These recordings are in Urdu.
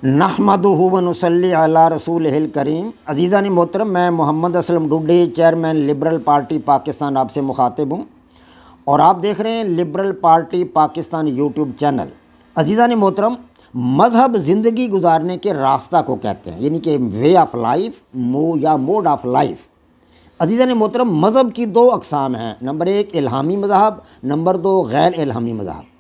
نحمدہ و نصلی علی رسولہ الکریم۔ عزیزان محترم، میں Muhammad Aslam Dadi, chairman liberal party Pakistan, آپ سے مخاطب ہوں اور آپ دیکھ رہے ہیں liberal party Pakistan YouTube channel. عزیزان محترم، مذہب زندگی گزارنے کے راستہ کو کہتے ہیں، یعنی کہ وے آف لائف یا موڈ آف لائف۔ عزیزان محترم، مذہب کی دو اقسام ہیں، نمبر ایک الہامی مذہب، نمبر دو غیر الہامی مذہب۔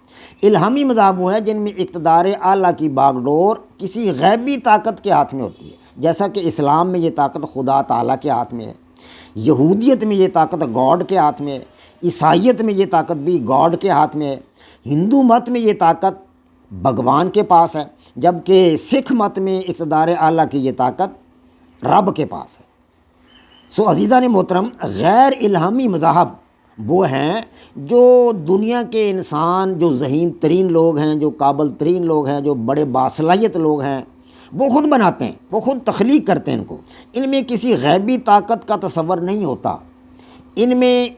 الہامی مذہب وہ ہیں جن میں اقتدار اعلیٰ کی باغ ڈور کسی غیبی طاقت کے ہاتھ میں ہوتی ہے، جیسا کہ اسلام میں یہ طاقت خدا تعالیٰ کے ہاتھ میں ہے، یہودیت میں یہ طاقت گاڈ کے ہاتھ میں ہے، عیسائیت میں یہ طاقت بھی گاڈ کے ہاتھ میں ہے، ہندو مت میں یہ طاقت بھگوان کے پاس ہے، جبکہ سکھ مت میں اقتدار اعلیٰ کی یہ طاقت رب کے پاس ہے۔ سو عزیزان محترم، غیر الہامی مذاہب وہ ہیں جو دنیا کے انسان، جو ذہین ترین لوگ ہیں، جو قابل ترین لوگ ہیں، جو بڑے باصلاحیت لوگ ہیں، وہ خود بناتے ہیں، وہ خود تخلیق کرتے ہیں ان کو۔ ان میں کسی غیبی طاقت کا تصور نہیں ہوتا۔ ان میں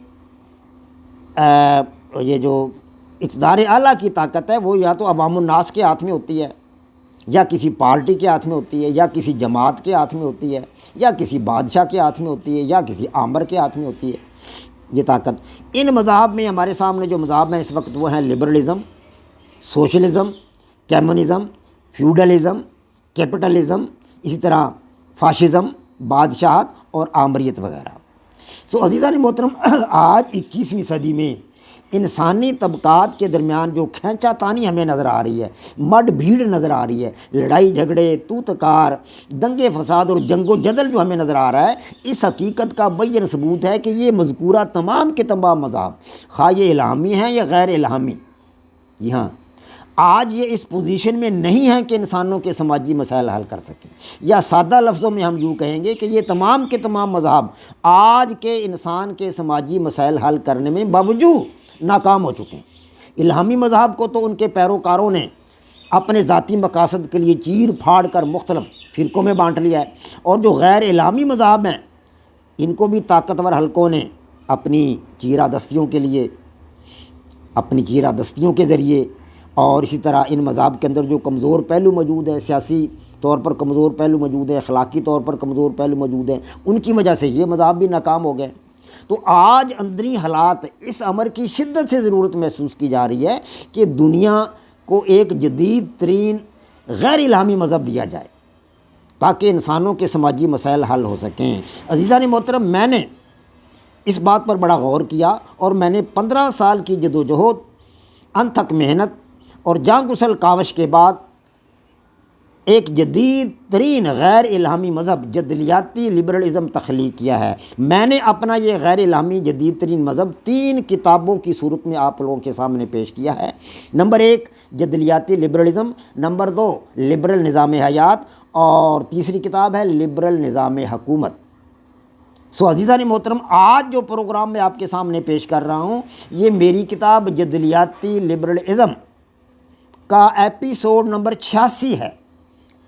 یہ جو اقتدار اعلیٰ کی طاقت ہے وہ یا تو عوام الناس کے ہاتھ میں ہوتی ہے، یا کسی پارٹی کے ہاتھ میں ہوتی ہے، یا کسی جماعت کے ہاتھ میں ہوتی ہے، یا کسی بادشاہ کے ہاتھ میں ہوتی ہے، یا کسی آمر کے ہاتھ میں ہوتی ہے یہ طاقت۔ ان مذاہب میں ہمارے سامنے جو مذاہب ہیں اس وقت وہ ہیں liberalism, socialism, communism, feudalism, capitalism, اسی طرح فاشزم، بادشاہت اور آمریت وغیرہ۔ سو عزیزان محترم، آج 21ویں صدی میں انسانی طبقات کے درمیان جو کھینچا تانی ہمیں نظر آ رہی ہے، مڈ بھیڑ نظر آ رہی ہے، لڑائی جھگڑے، تو تکار، دنگے فساد اور جنگ و جدل جو ہمیں نظر آ رہا ہے، اس حقیقت کا بین ثبوت ہے کہ یہ مذکورہ تمام کے تمام مذاہب، خواہ یہ الہامی ہیں یا غیر الہامی، جی ہاں، آج یہ اس پوزیشن میں نہیں ہیں کہ انسانوں کے سماجی مسائل حل کر سکیں، یا سادہ لفظوں میں ہم یوں کہیں گے کہ یہ تمام کے تمام مذاہب آج کے انسان کے سماجی مسائل حل کرنے میں باوجود ناکام ہو چکے ہیں۔ الہامی مذہب کو تو ان کے پیروکاروں نے اپنے ذاتی مقاصد کے لیے چیر پھاڑ کر مختلف فرقوں میں بانٹ لیا ہے، اور جو غیر الہامی مذاہب ہیں ان کو بھی طاقتور حلقوں نے اپنی چیرادستیوں کے لیے، اپنی چیرادستیوں کے ذریعے، اور اسی طرح ان مذاہب کے اندر جو کمزور پہلو موجود ہیں، سیاسی طور پر کمزور پہلو موجود ہیں، اخلاقی طور پر کمزور پہلو موجود ہیں، ان کی وجہ سے یہ مذاہب بھی ناکام ہو گئے۔ تو آج اندری حالات اس امر کی شدت سے ضرورت محسوس کی جا رہی ہے کہ دنیا کو ایک جدید ترین غیر الہامی مذہب دیا جائے تاکہ انسانوں کے سماجی مسائل حل ہو سکیں۔ عزیزان محترم، میں نے اس بات پر بڑا غور کیا اور میں نے 15 سال کی جدوجہد، انتھک محنت اور جاں گسل کاوش کے بعد ایک جدید ترین غیر الہامی مذہب جدلیاتی لبرلزم تخلیق کیا ہے۔ میں نے اپنا یہ غیر الہامی جدید ترین مذہب 3 کتابوں کی صورت میں آپ لوگوں کے سامنے پیش کیا ہے۔ نمبر 1 جدلیاتی لبرلزم، نمبر 2 لبرل نظام حیات، اور تیسری کتاب ہے لبرل نظام حکومت۔ سو عزیزان محترم، آج جو پروگرام میں آپ کے سامنے پیش کر رہا ہوں یہ میری کتاب جدلیاتی لبرلزم کا ایپیسوڈ نمبر 86 ہے۔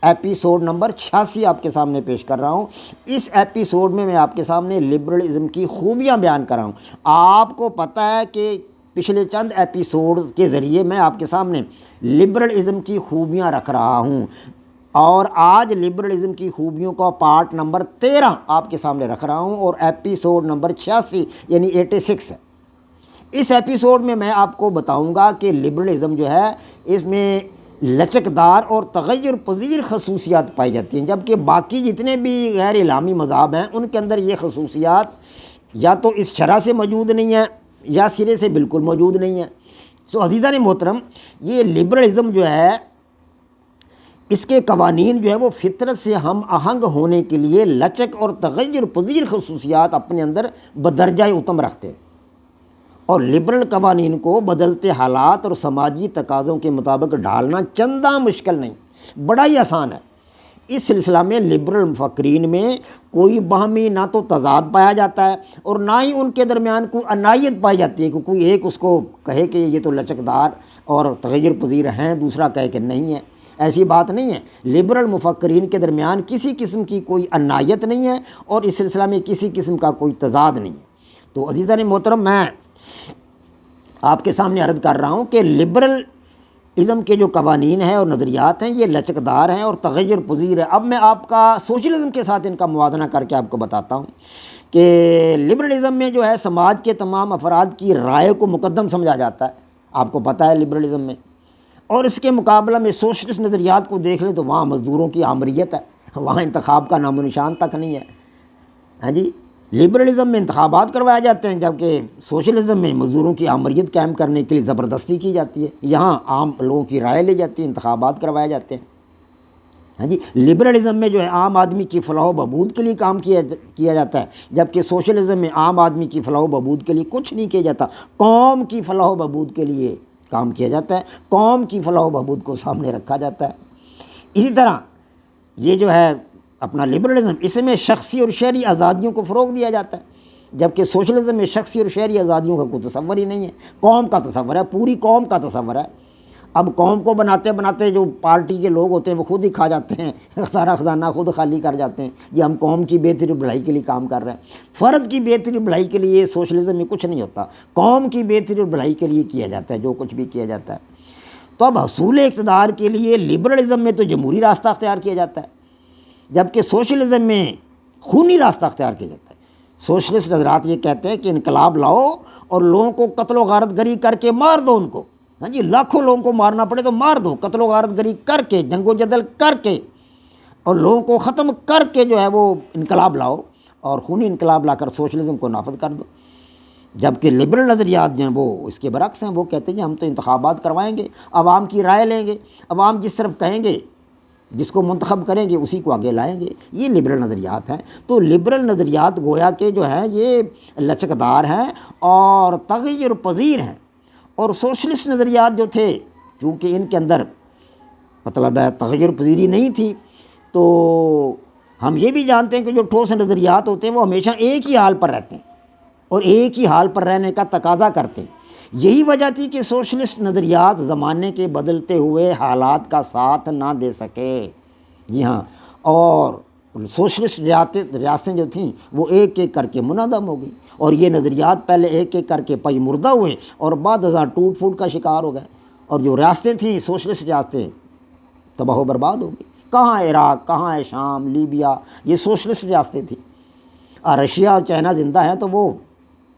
ایپیسوڈ نمبر 86 آپ کے سامنے پیش کر رہا ہوں۔ اس ایپیسوڈ میں آپ کے سامنے لبرلزم کی خوبیاں بیان کر رہا ہوں۔ آپ کو پتہ ہے کہ پچھلے چند ایپیسوڈ کے ذریعے میں آپ کے سامنے لبرلزم کی خوبیاں رکھ رہا ہوں، اور آج لبرلزم کی خوبیوں کا پارٹ نمبر 13 آپ کے سامنے رکھ رہا ہوں، اور ایپیسوڈ نمبر 86 یعنی 86 ہے۔ اس ایپیسوڈ میں میں آپ کو بتاؤں گا کہ لبرلزم جو ہے اس میں لچکدار اور تغیر پذیر خصوصیات پائی جاتی ہیں، جبکہ باقی جتنے بھی غیر الہامی مذاہب ہیں ان کے اندر یہ خصوصیات یا تو اس شرح سے موجود نہیں ہیں یا سرے سے بالکل موجود نہیں ہیں۔ سو عزیزان محترم، یہ لبرلزم جو ہے اس کے قوانین جو ہے وہ فطرت سے ہم آہنگ ہونے کے لیے لچک اور تغیر پذیر خصوصیات اپنے اندر بدرجہ اتم رکھتے ہیں، اور لبرل قوانین کو بدلتے حالات اور سماجی تقاضوں کے مطابق ڈھالنا چنداں مشکل نہیں، بڑا ہی آسان ہے۔ اس سلسلہ میں لبرل مفکرین میں کوئی باہمی نہ تو تضاد پایا جاتا ہے اور نہ ہی ان کے درمیان کوئی عنایت پائی جاتی ہے کہ کوئی ایک اس کو کہے کہ یہ تو لچکدار اور تغیر پذیر ہیں، دوسرا کہے کہ نہیں ہے۔ ایسی بات نہیں ہے۔ لبرل مفکرین کے درمیان کسی قسم کی کوئی عنایت نہیں ہے اور اس سلسلہ میں کسی قسم کا کوئی تضاد نہیں ہے۔ تو عزیزان محترم، میں آپ کے سامنے عرض کر رہا ہوں کہ لبرل ازم کے جو قوانین ہیں اور نظریات ہیں یہ لچکدار ہیں اور تغیر پذیر ہے۔ اب میں آپ کا سوشلزم کے ساتھ ان کا موازنہ کر کے آپ کو بتاتا ہوں کہ لبرلزم میں جو ہے سماج کے تمام افراد کی رائے کو مقدم سمجھا جاتا ہے، آپ کو پتہ ہے لبرلزم میں، اور اس کے مقابلہ میں سوشلسٹ نظریات کو دیکھ لیں تو وہاں مزدوروں کی آمریت ہے، وہاں انتخاب کا نام و نشان تک نہیں ہے۔ ہاں جی، لبرلزم میں انتخابات کروائے جاتے ہیں، جبکہ سوشلزم میں مزدوروں کی آمریت قائم کرنے کے لیے زبردستی کی جاتی ہے، یہاں عام لوگوں کی رائے لی جاتی ہے، انتخابات کروائے جاتے ہیں۔ ہاں جی، لبرلزم میں جو ہے عام آدمی کی فلاح و بہبود کے لیے کام کیا جاتا ہے، جبکہ سوشلزم میں عام آدمی کی فلاح و بہبود کے لیے کچھ نہیں کیا جاتا، قوم کی فلاح و بہبود کے لیے کام کیا جاتا ہے، قوم کی فلاح و بہبود کو سامنے رکھا جاتا ہے۔ اسی طرح یہ جو ہے اپنا لبرلزم، اس میں شخصی اور شہری آزادیوں کو فروغ دیا جاتا ہے، جبکہ سوشلزم میں شخصی اور شہری آزادیوں کا کوئی تصور ہی نہیں ہے، قوم کا تصور ہے، پوری قوم کا تصور ہے۔ اب قوم کو بناتے بناتے جو پارٹی کے لوگ ہوتے ہیں وہ خود ہی کھا جاتے ہیں، سارا خزانہ خود خالی کر جاتے ہیں، یہ ہم قوم کی بہتری بھلائی کے لیے کام کر رہے ہیں۔ فرد کی بہتری بھلائی کے لیے سوشلزم میں کچھ نہیں ہوتا، قوم کی بہتری اور بھلائی کے لیے کیا جاتا ہے جو کچھ بھی کیا جاتا ہے۔ تو اب حصول اقتدار کے لیے لبرلزم میں تو جمہوری راستہ اختیار کیا جاتا ہے، جبکہ سوشلزم میں خونی راستہ اختیار کیا جاتا ہے۔ سوشلسٹ حضرات یہ کہتے ہیں کہ انقلاب لاؤ اور لوگوں کو قتل و غارت گری کر کے مار دو ان کو، ہاں جی، لاکھوں لوگوں کو مارنا پڑے تو مار دو، قتل و غارت گری کر کے، جنگ و جدل کر کے، اور لوگوں کو ختم کر کے جو ہے وہ انقلاب لاؤ اور خونی انقلاب لا کر سوشلزم کو نافذ کر دو۔ جبکہ لبرل نظریات جو ہیں وہ اس کے برعکس ہیں، وہ کہتے ہیں ہم تو انتخابات کروائیں گے، عوام کی رائے لیں گے، عوام جس طرف کہیں گے، جس کو منتخب کریں گے اسی کو آگے لائیں گے۔ یہ لبرل نظریات ہیں۔ تو لبرل نظریات گویا کہ جو ہیں یہ لچکدار ہیں اور تغیر پذیر ہیں، اور سوشلسٹ نظریات جو تھے چونکہ ان کے اندر مطلب ہے تغیر پذیری نہیں تھی، تو ہم یہ بھی جانتے ہیں کہ جو ٹھوس نظریات ہوتے ہیں وہ ہمیشہ ایک ہی حال پر رہتے ہیں اور ایک ہی حال پر رہنے کا تقاضا کرتے ہیں۔ یہی وجہ تھی کہ سوشلسٹ نظریات زمانے کے بدلتے ہوئے حالات کا ساتھ نہ دے سکے۔ جی ہاں، اور سوشلسٹ ریاستیں جو تھیں وہ ایک ایک کر کے منہدم ہو گئی، اور یہ نظریات پہلے ایک ایک کر کے پئی مردہ ہوئے اور بعد ازاں ٹوٹ پھوٹ کا شکار ہو گئے، اور جو ریاستیں تھیں سوشلسٹ ریاستیں تباہ و برباد ہو گئی۔ کہاں عراق، کہاں ہے شام، لیبیا، یہ سوشلسٹ ریاستیں تھیں۔ رشیا اور چائنا زندہ ہیں تو وہ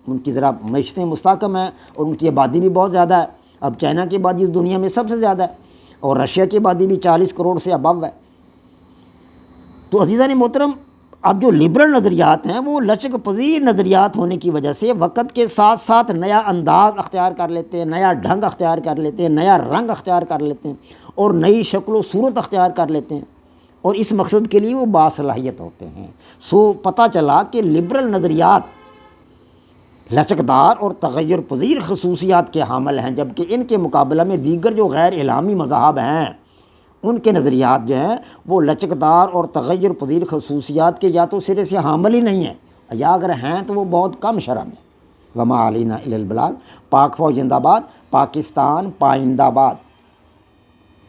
ان کی ذرا معیشتیں مستحکم ہیں اور ان کی آبادی بھی بہت زیادہ ہے۔ اب چائنا کی آبادی اس دنیا میں سب سے زیادہ ہے اور رشیا کی آبادی بھی 40 کروڑ سے ابو ہے۔ تو عزیزان محترم، اب جو لبرل نظریات ہیں وہ لچک پذیر نظریات ہونے کی وجہ سے وقت کے ساتھ ساتھ نیا انداز اختیار کر لیتے ہیں، نیا ڈھنگ اختیار کر لیتے ہیں، نیا رنگ اختیار کر لیتے ہیں اور نئی شکل و صورت اختیار کر لیتے ہیں، اور اس مقصد کے لیے وہ باصلاحیت ہوتے ہیں۔ سو پتہ چلا کہ لبرل نظریات لچکدار اور تغیر پذیر خصوصیات کے حامل ہیں، جبکہ ان کے مقابلہ میں دیگر جو غیر الہامی مذاہب ہیں ان کے نظریات جو ہیں وہ لچکدار اور تغیر پذیر خصوصیات کے یا تو سرے سے حامل ہی نہیں ہیں، یا اگر ہیں تو وہ بہت کم شرح میں۔ وما علینا الا البلاغ۔ پاک فوج زندہ باد، پاکستان پائندہ باد۔